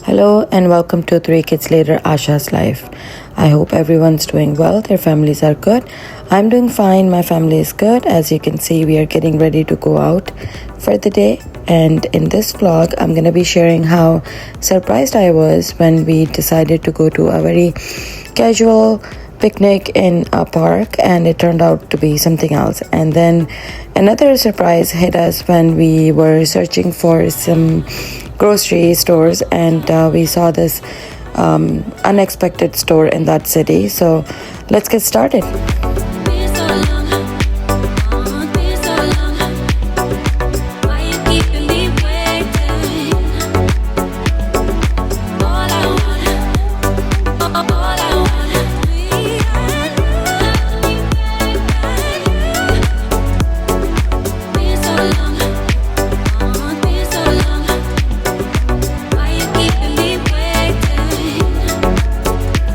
Hello and welcome to 3 Kids Later Asha's Life. I hope everyone's doing well, their families are good. I'm doing fine, my family is good. As you can see, we are getting ready to go out for the day. And in this vlog, I'm going to be sharing how surprised I was when we decided to go to a very casual picnic in a park, and it turned out to be something else. And then another surprise hit us when we were searching for some grocery stores, and we saw this unexpected store in that city. So let's get started.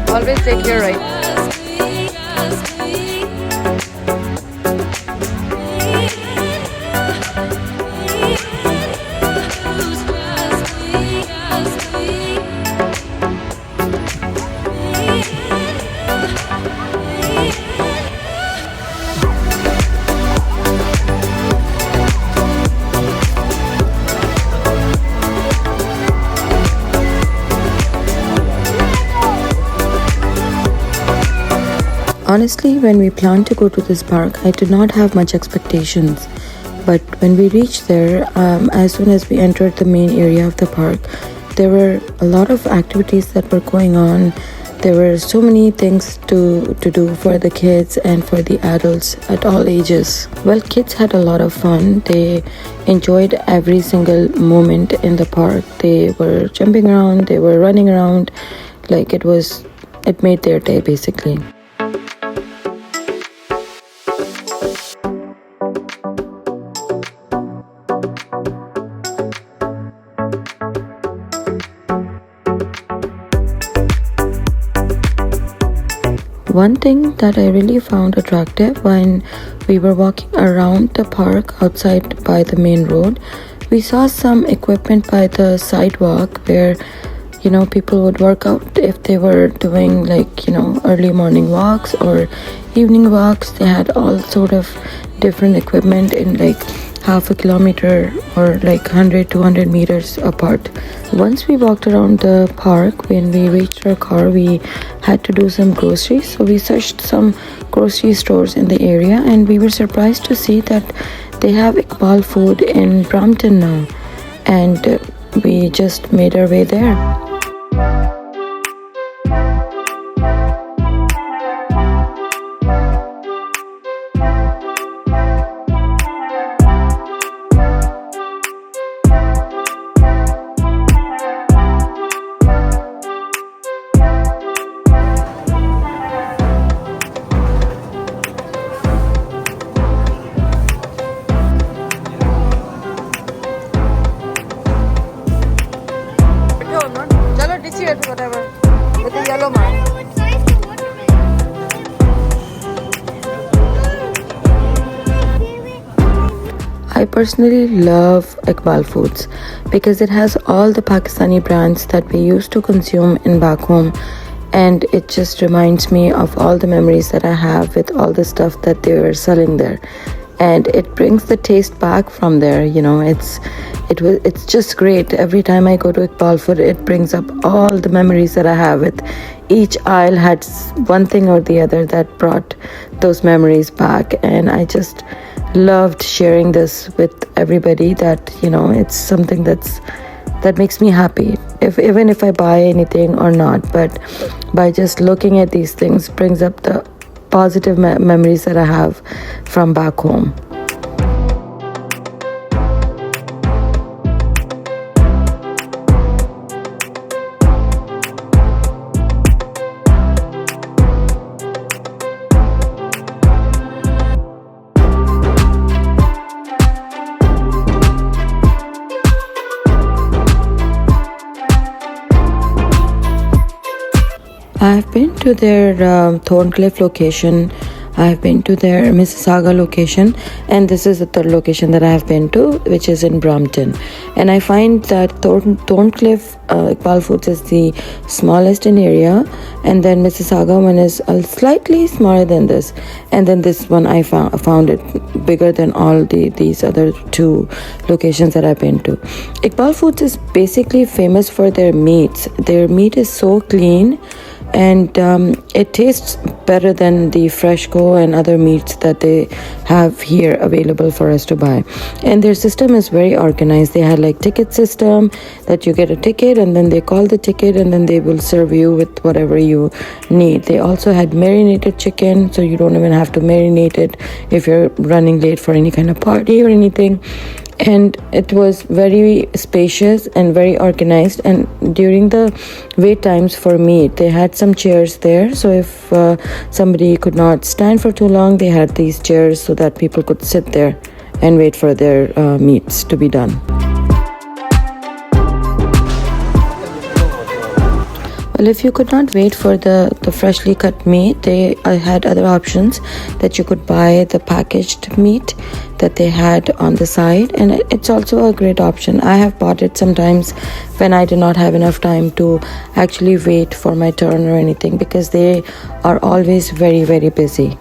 Always take your right. Honestly, when we planned to go to this park, I did not have much expectations. But when we reached there, as soon as we entered the main area of the park, there were a lot of activities that were going on. There were so many things to do for the kids and for the adults at all ages. Well, kids had a lot of fun. They enjoyed every single moment in the park. They were jumping around, they were running around, like it made their day basically. One thing that I really found attractive when we were walking around the park outside by the main road, we saw some equipment by the sidewalk where, people would work out if they were doing early morning walks or evening walks. They had all sort of different equipment in half a kilometer or 100-200 meters apart. Once we walked around the park, when we reached our car, we had to do some groceries. So we searched some grocery stores in the area, and we were surprised to see that they have Iqbal Food in Brampton now. And we just made our way there. Whatever with the yellow mark. I personally love Iqbal Foods because it has all the Pakistani brands that we used to consume in back home, and it just reminds me of all the memories that I have with all the stuff that they were selling there. And it brings the taste back from there. It's just great. Every time I go to Iqbal Food, it brings up all the memories that I have with each aisle had one thing or the other that brought those memories back. And I just loved sharing this with everybody, that it's something that makes me happy, even if I buy anything or not. But by just looking at these things brings up the positive memories that I have from back home. I've been to their Thorncliffe location I've been to their Mississauga location, and this is the third location that I have been to, which is in Brampton. And I find that Thorncliffe Iqbal Foods is the smallest in area, and then Mississauga one is slightly smaller than this, and then this one I found it bigger than all these other two locations that I've been to. Iqbal Foods is basically famous for their meats. Their meat is so clean, and it tastes better than the Freshco and other meats that they have here available for us to buy. And their system is very organized. They had like ticket system that you get a ticket and then they call the ticket and then they will serve you with whatever you need. They also had marinated chicken, so you don't even have to marinate it if you're running late for any kind of party or anything. And it was very spacious and very organized. And during the wait times for meat, they had some chairs there, so if somebody could not stand for too long, they had these chairs so that people could sit there and wait for their meats to be done. Well, if you could not wait for the freshly cut meat, they had other options that you could buy the packaged meat that they had on the side, and it's also a great option. I have bought it sometimes when I do not have enough time to actually wait for my turn or anything, because they are always very, very busy.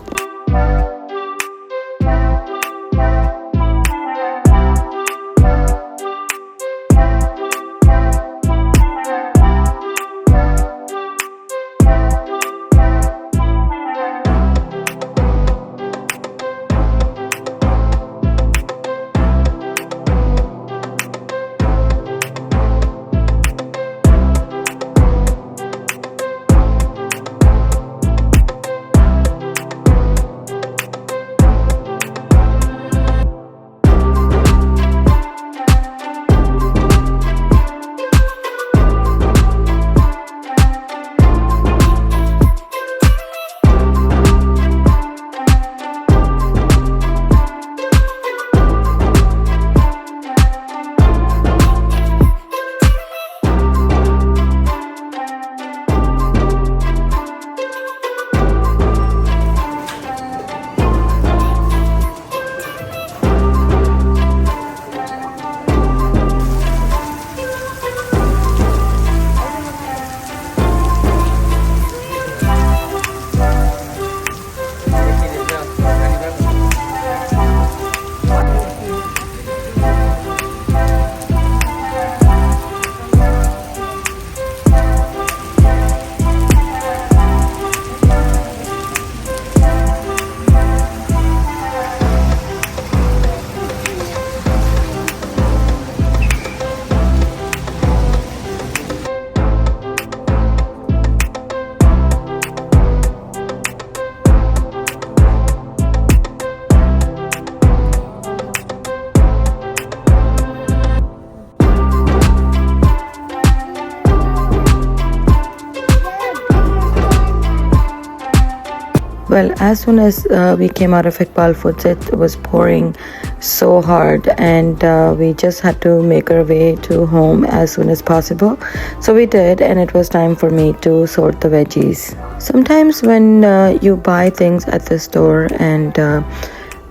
Well, as soon as we came out of Iqbal Foods, it was pouring so hard, and we just had to make our way to home as soon as possible. So we did, and it was time for me to sort the veggies. Sometimes when you buy things at the store and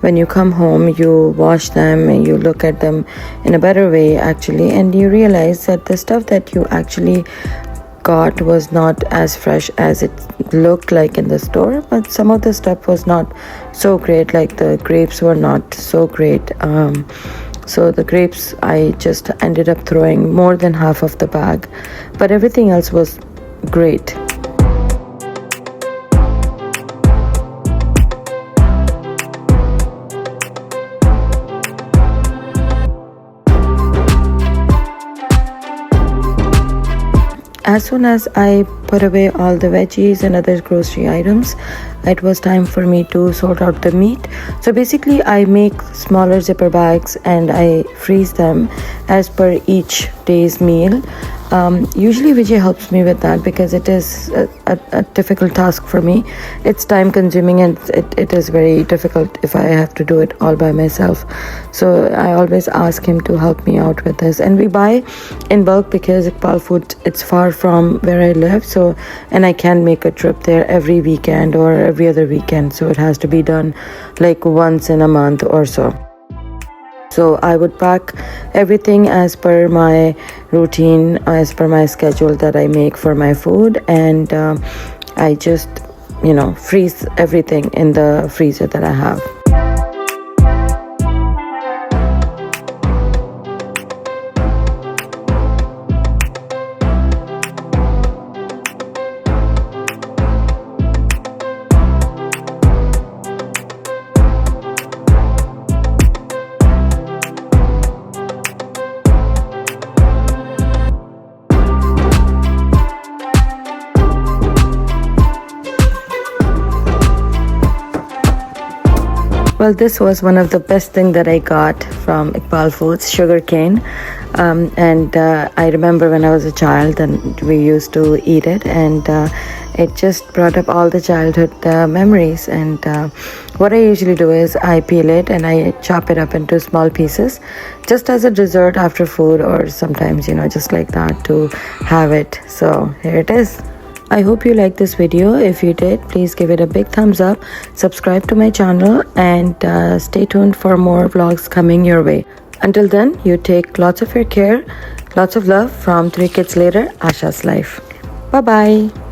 when you come home, you wash them and you look at them in a better way actually, and you realize that the stuff that you actually got was not as fresh as it looked like in the store, but some of the stuff was not so great. Like the grapes were not so great, so the grapes I just ended up throwing more than half of the bag, but everything else was great. As soon as I put away all the veggies and other grocery items, it was time for me to sort out the meat. So basically I make smaller zipper bags and I freeze them as per each day's meal. Usually Vijay helps me with that because it is a difficult task for me. It's time consuming and it is very difficult if I have to do it all by myself. So I always ask him to help me out with this. And we buy in bulk because Iqbal Foods, it's far from where I live. So, and I can't make a trip there every weekend or every other weekend. So it has to be done like once in a month or so. So I would pack everything as per my routine, as per my schedule that I make for my food, and I just, freeze everything in the freezer that I have. Well, this was one of the best things that I got from Iqbal Foods, Sugarcane. And I remember when I was a child and we used to eat it, and it just brought up all the childhood memories. And what I usually do is I peel it and I chop it up into small pieces just as a dessert after food, or sometimes, just like that to have it. So here it is. I hope you liked this video. If you did, please give it a big thumbs up, subscribe to my channel, and stay tuned for more vlogs coming your way. Until then, you take lots of your care. Lots of love from 3 Kids Later, Asha's Life. Bye-bye.